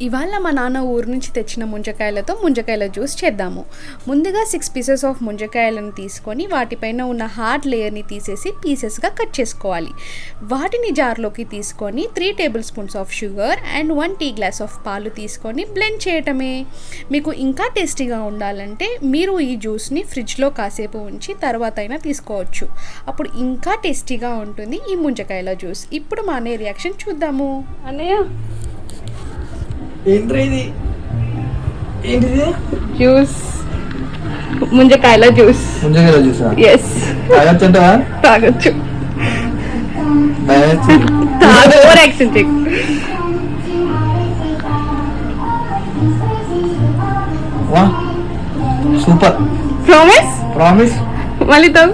ఇవాళ మా నాన్న ఊరు నుంచి తెచ్చిన ముంజకాయలతో ముంజకాయల జ్యూస్ చేద్దాము. ముందుగా 6 పీసెస్ ఆఫ్ ముంజకాయలను తీసుకొని వాటిపైన ఉన్న హార్డ్ లేయర్ని తీసేసి పీసెస్గా కట్ చేసుకోవాలి. వాటిని జార్లోకి తీసుకొని 3 table spoons of sugar and 1 tea glass of పాలు తీసుకొని బ్లెండ్ చేయటమే. మీకు ఇంకా టేస్టీగా ఉండాలంటే మీరు ఈ జ్యూస్ని ఫ్రిడ్జ్లో కాసేపు ఉంచి తర్వాత అయినా తీసుకోవచ్చు. అప్పుడు ఇంకా టేస్టీగా ఉంటుంది ఈ ముంజకాయల జ్యూస్. ఇప్పుడు మా అన్నయ్య రియాక్షన్ చూద్దాము. అన్నయ్య ఏంటిది జ్యూస్, ముంజకాయల జ్యూస్. ముంజకాయల జ్యూసా? ఎస్, తాగొచ్చంటావా? తాగొచ్చు. Over action check. వా సూపర్. Promise promise. మళ్ళీ తాగు.